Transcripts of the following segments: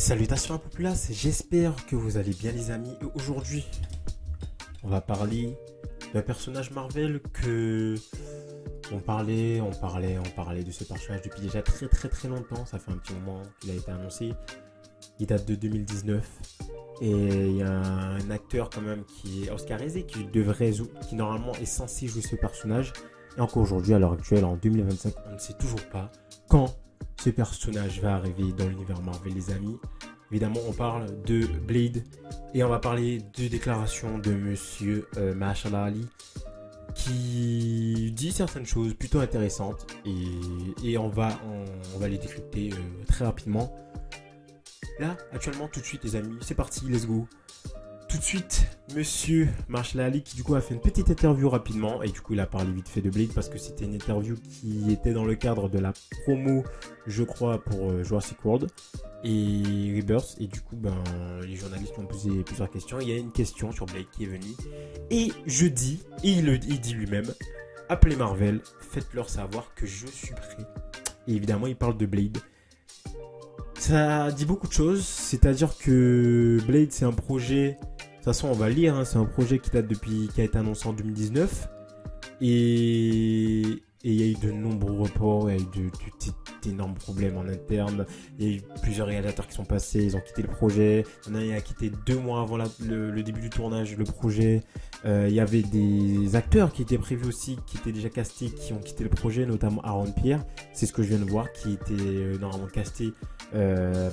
Salutations à la populace, j'espère que vous allez bien les amis. Et aujourd'hui, on va parler d'un personnage Marvel que on parlait de ce personnage depuis déjà très longtemps. Ça fait un petit moment qu'il a été annoncé. Il date de 2019 et il y a un acteur quand même qui est oscarisé, qui normalement est censé jouer ce personnage. Et encore aujourd'hui, à l'heure actuelle, en 2025, on ne sait toujours pas quand ce personnage va arriver dans l'univers Marvel, les amis. Évidemment, on parle de Blade et on va parler de déclarations de monsieur Mahershala Ali qui dit certaines choses plutôt intéressantes et on va les décrypter très rapidement. Là, actuellement, tout de suite, les amis, c'est parti, let's go. Tout de suite, monsieur Mahershala Ali qui du coup a fait une petite interview rapidement et du coup il a parlé vite fait de Blade parce que c'était une interview qui était dans le cadre de la promo, je crois, pour Jurassic World et Rebirth. Et du coup, les journalistes ont posé plusieurs questions. Il y a une question sur Blade qui est venue et il dit lui-même, appelez Marvel, faites-leur savoir que je suis prêt. Et évidemment, il parle de Blade. Ça dit beaucoup de choses, c'est-à-dire que Blade c'est un projet, de toute façon on va lire, hein, c'est un projet qui a été annoncé en 2019 et il y a eu de nombreux reports, il y a eu d'énormes problèmes en interne, il y a eu plusieurs réalisateurs qui sont passés, ils ont quitté le projet, il y en a un qui a quitté 2 mois avant le début du tournage le projet, il y avait des acteurs qui étaient prévus aussi, qui étaient déjà castés, qui ont quitté le projet, notamment Aaron Pierre, c'est ce que je viens de voir, qui était normalement casté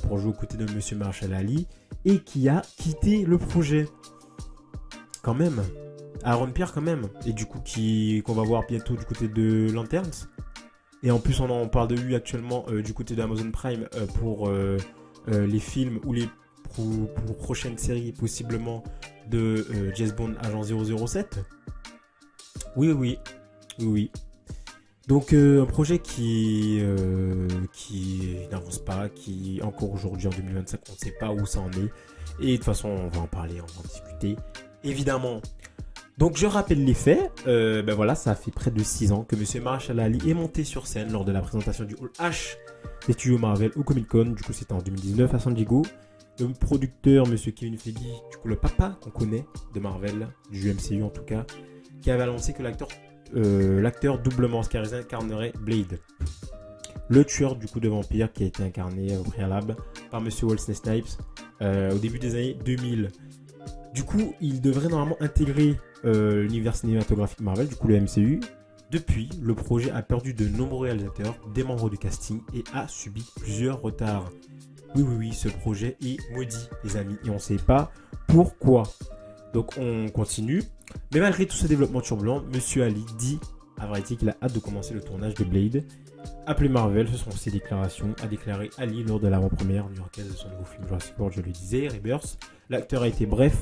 pour jouer aux côtés de monsieur Mahershala Ali et qui a quitté le projet quand même, Aaron Pierre quand même, et du coup qu'on va voir bientôt du côté de Lanterns. Et en plus on en parle de lui actuellement du côté d'Amazon Prime pour les films ou pour prochaines séries possiblement de James Bond Agent 007. Oui. Donc un projet qui n'avance pas, qui encore aujourd'hui en 2025 on ne sait pas où ça en est. Et de toute façon on va en parler, on va en discuter évidemment. Donc je rappelle les faits, voilà, ça fait près de 6 ans que monsieur Mahershala Ali est monté sur scène lors de la présentation du Hall H des studios Marvel au Comic Con, du coup c'était en 2019 à San Diego. Le producteur monsieur Kevin Feige, du coup le papa qu'on connaît de Marvel, du MCU en tout cas, qui avait annoncé que l'acteur doublement oscarisé incarnerait Blade, le tueur du coup de vampire qui a été incarné au préalable par monsieur Wesley Snipes au début des années 2000. Du coup, il devrait normalement intégrer l'univers cinématographique Marvel, du coup le MCU. Depuis, le projet a perdu de nombreux réalisateurs, des membres du casting et a subi plusieurs retards. Oui, ce projet est maudit, les amis, et on ne sait pas pourquoi. Donc on continue. Mais malgré tout ce développement turbulent, monsieur Ali dit à Variety qu'il a hâte de commencer le tournage de Blade. Appelé Marvel, ce sont ses déclarations, a déclaré Ali lors de l'avant-première new-yorkaise de son nouveau film Jurassic World, je le disais, Rebirth. L'acteur a été bref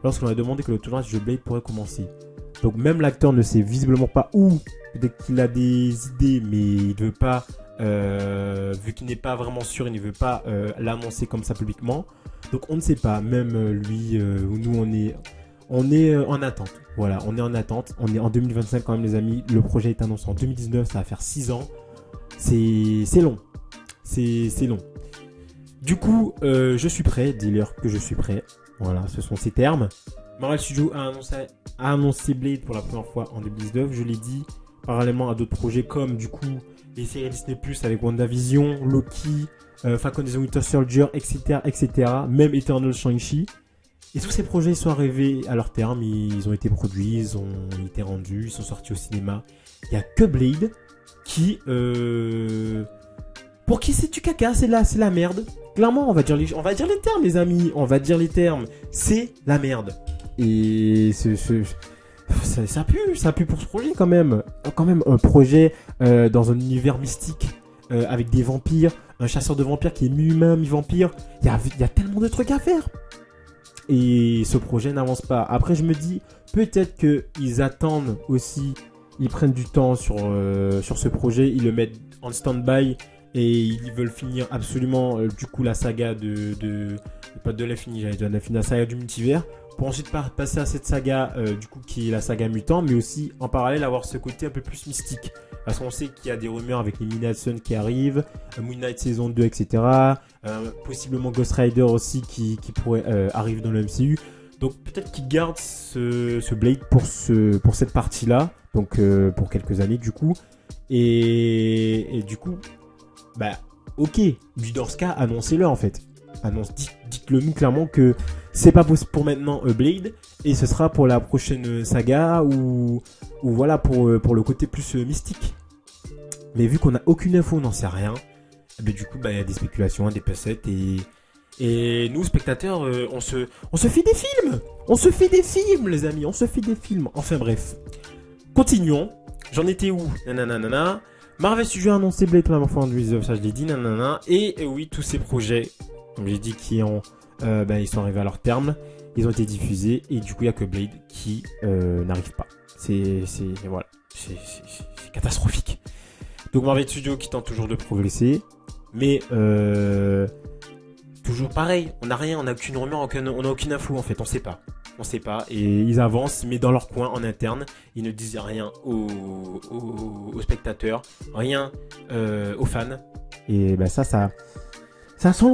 lorsqu'on a demandé que le tournage de Blade pourrait commencer. Donc même l'acteur ne sait visiblement pas où. Peut-être qu'il a des idées, mais il ne veut pas, vu qu'il n'est pas vraiment sûr, il ne veut pas l'annoncer comme ça publiquement. Donc on ne sait pas, même lui ou nous on est en attente. Voilà, on est en attente. On est en 2025 quand même les amis. Le projet est annoncé en 2019, ça va faire 6 ans. C'est long. C'est long. Du coup, je suis prêt. Dis-leur que je suis prêt. Voilà, ce sont ces termes. Marvel Studios a annoncé Blade pour la première fois en 2019. Je l'ai dit, parallèlement à d'autres projets comme du coup les séries Disney+, avec WandaVision, Loki, Falcon and the Winter Soldier, etc. Même Eternal Shang-Chi. Et tous ces projets sont arrivés à leur terme. Ils ont été produits, ils ont été rendus, ils sont sortis au cinéma. Il n'y a que Blade qui... Pour qui c'est du caca, c'est la merde. Clairement, on va dire les termes, les amis. On va dire les termes. C'est la merde. Et ça pue pour ce projet quand même. Quand même, un projet dans un univers mystique avec des vampires, un chasseur de vampires qui est mi-humain, mi-vampire. Il y a tellement de trucs à faire. Et ce projet n'avance pas. Après, je me dis, peut-être qu'ils attendent aussi, ils prennent du temps sur ce projet, ils le mettent en stand-by. Et ils veulent finir absolument du coup la saga pas de l'infini, j'allais dire de l'infini, la saga du multivers, pour ensuite passer à cette saga du coup qui est la saga mutant, mais aussi en parallèle avoir ce côté un peu plus mystique. Parce qu'on sait qu'il y a des rumeurs avec les Midnight Sun qui arrivent, Moon Knight saison 2, etc. Possiblement Ghost Rider aussi qui pourrait arriver dans le MCU. Donc peut-être qu'ils gardent ce Blade pour cette partie-là, donc pour quelques années du coup. Et du coup, bah ok, vu dans ce cas, annoncez-le en fait. Dites-le nous clairement que c'est pas possible pour maintenant Blade, et ce sera pour la prochaine saga ou voilà pour le côté plus mystique. Mais vu qu'on n'a aucune info, on n'en sait rien, mais du coup bah il y a des spéculations, des passettes et nous spectateurs on se fait des films, les amis, on se fait des films. Enfin bref, continuons. J'en étais où? Nanana. Marvel Studios a annoncé Blade Trinity, ça je l'ai dit, nanana. Et oui, tous ces projets, comme j'ai dit, ils sont arrivés à leur terme, ils ont été diffusés, et du coup il n'y a que Blade qui n'arrive pas. C'est catastrophique. Donc Marvel Studios qui tente toujours de progresser, mais toujours pareil, on n'a rien, on n'a aucune rumeur, on n'a aucune info en fait, on sait pas, et ils avancent, mais dans leur coin en interne, ils ne disent rien aux spectateurs, rien aux fans, et ben ça sent le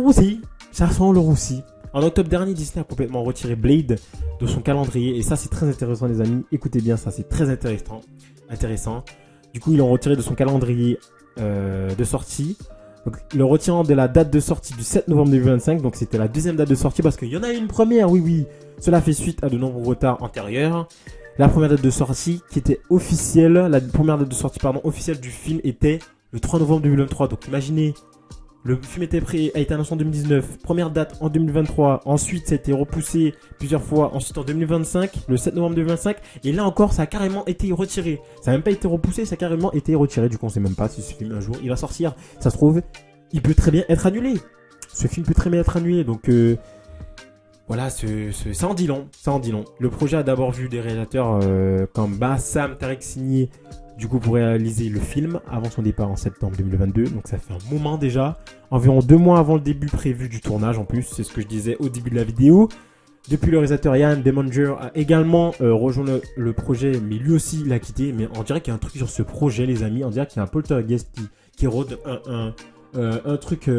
roussi. En octobre dernier, Disney a complètement retiré Blade de son calendrier, et ça c'est très intéressant les amis, écoutez bien ça, c'est très intéressant. Du coup ils l'ont retiré de son calendrier de sortie. Donc, le retirant de la date de sortie du 7 novembre 2025, donc c'était la deuxième date de sortie parce qu'il y en a une première, oui. Cela fait suite à de nombreux retards antérieurs. La première date de sortie qui était officielle, officielle du film était le 3 novembre 2023. Donc imaginez, le film a été annoncé en 2019, première date en 2023, ensuite ça a été repoussé plusieurs fois, ensuite en 2025, le 7 novembre 2025, et là encore ça a carrément été retiré. Ça n'a même pas été repoussé, ça a carrément été retiré, du coup on sait même pas si ce film un jour il va sortir. Ça se trouve, il peut très bien être annulé. Ce film peut très bien être annulé, donc voilà, ça en dit long, Le projet a d'abord vu des réalisateurs comme Bassam Tarek signé, du coup pour réaliser le film avant son départ en septembre 2022, donc ça fait un moment déjà, environ 2 mois avant le début prévu du tournage en plus, c'est ce que je disais au début de la vidéo. Depuis, le réalisateur Ian Demanger a également rejoint le projet, mais lui aussi il a quitté, mais on dirait qu'il y a un truc sur ce projet les amis, on dirait qu'il y a un poltergeist qui rôde un truc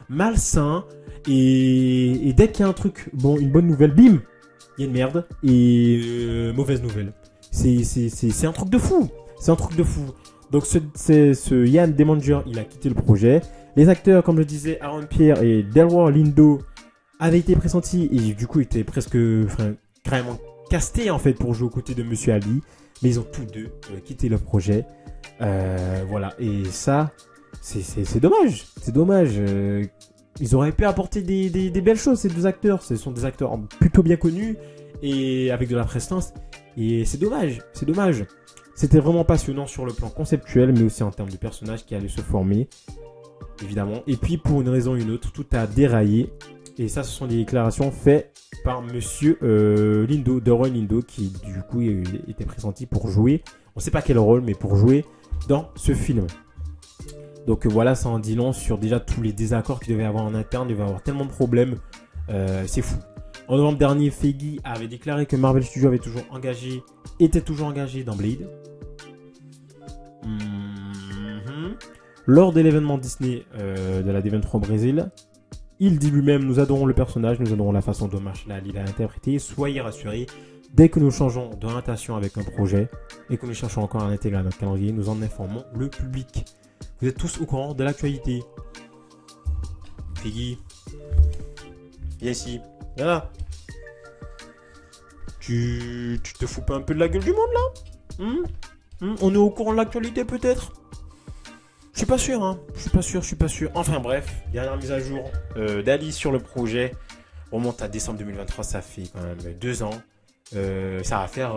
malsain, et dès qu'il y a un truc, une bonne nouvelle, bim, il y a une merde, et mauvaise nouvelle. C'est un truc de fou. Donc ce Ian Demanger, il a quitté le projet. Les acteurs, comme je disais, Aaron Pierre et Delroy Lindo avaient été pressentis et du coup étaient carrément castés en fait pour jouer aux côtés de Monsieur Ali. Mais ils ont tous deux quitté le projet. Voilà, et ça, c'est dommage. Ils auraient pu apporter des belles choses, ces deux acteurs. Ce sont des acteurs plutôt bien connus et avec de la prestance. Et c'est dommage. C'était vraiment passionnant sur le plan conceptuel, mais aussi en termes de personnages qui allaient se former, évidemment. Et puis, pour une raison ou une autre, tout a déraillé. Et ça, ce sont des déclarations faites par Monsieur Lindo, Delroy Lindo, qui du coup était pressenti pour jouer. On ne sait pas quel rôle, mais pour jouer dans ce film. Donc voilà, ça en dit long sur déjà tous les désaccords qu'il devait avoir en interne. Il devait avoir tellement de problèmes. C'est fou. En novembre dernier, Feige avait déclaré que Marvel Studios était toujours engagé dans Blade. Lors de l'événement Disney de la D23 au Brésil, il dit lui-même: nous adorons le personnage, nous adorons la façon dont Mahershala Ali l'a interprété. Soyez rassurés, dès que nous changeons d'orientation avec un projet et que nous cherchons encore à l'intégrer à notre calendrier, nous en informons le public. Vous êtes tous au courant de l'actualité. Feige, viens ici. Voilà. Tu te fous pas un peu de la gueule du monde là? On est au courant de l'actualité peut-être? Je suis pas sûr. Enfin bref, dernière mise à jour d'Ali sur le projet. On remonte à décembre 2023, ça fait quand même 2 ans. Ça va faire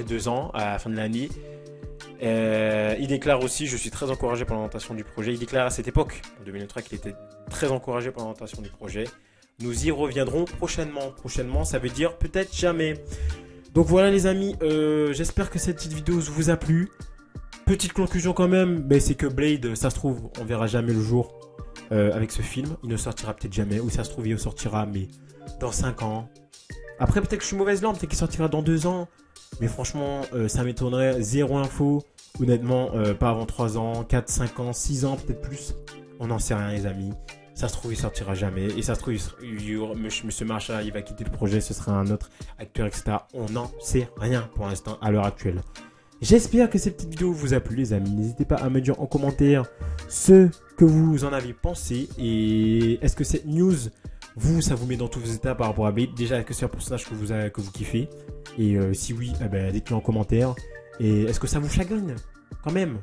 2 ans à la fin de l'année. Il déclare aussi: je suis très encouragé par l'orientation du projet. Il déclare à cette époque, en 2023, qu'il était très encouragé par l'orientation du projet. Nous y reviendrons prochainement. Prochainement, ça veut dire peut-être jamais. Donc voilà les amis, j'espère que cette petite vidéo vous a plu. Petite conclusion quand même, ben, c'est que Blade, ça se trouve, on verra jamais le jour avec ce film. Il ne sortira peut-être jamais, ou ça se trouve, il sortira, mais dans 5 ans. Après, peut-être que je suis mauvaise langue, peut-être qu'il sortira dans 2 ans. Mais franchement, ça m'étonnerait. Zéro info. Honnêtement, pas avant 3 ans, 4, 5 ans, 6 ans, peut-être plus. On n'en sait rien, les amis. Ça se trouve, il sortira jamais. Et ça se trouve, Monsieur Marshall, il va quitter le projet. Ce sera un autre acteur, etc. On n'en sait rien pour l'instant, à l'heure actuelle. J'espère que cette petite vidéo vous a plu, les amis. N'hésitez pas à me dire en commentaire ce que vous en avez pensé. Et est-ce que cette news, ça vous met dans tous vos états par rapport à Blade? Déjà, est-ce que c'est un personnage que vous kiffez? Et si oui, dites-le en commentaire. Et est-ce que ça vous chagrine? Quand même.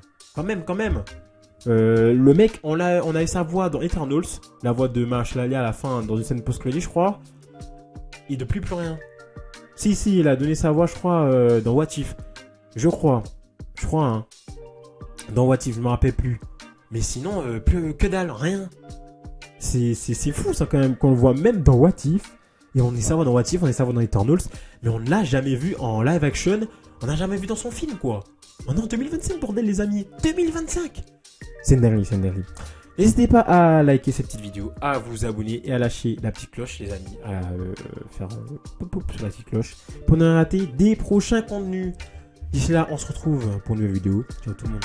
Le mec, on a eu sa voix dans Eternals, la voix de Marshall Ali à la fin, dans une scène post-crédit, je crois. Et depuis plus rien. Si, il a donné sa voix, je crois, dans What If. Je crois, hein. Dans What If, je me rappelle plus. Mais sinon, plus que dalle, rien. C'est fou ça quand même, qu'on le voit même dans What If. Et on est savoir dans What If, on est savoir dans Eternals. Mais on ne l'a jamais vu en live action. On n'a jamais vu dans son film, quoi. On est en 2025, bordel, les amis. 2025. C'est une dinguerie. N'hésitez pas à liker cette petite vidéo, à vous abonner et à lâcher la petite cloche, les amis. À faire pop sur la petite cloche pour ne rater des prochains contenus. D'ici là, on se retrouve pour une nouvelle vidéo. Ciao tout le monde.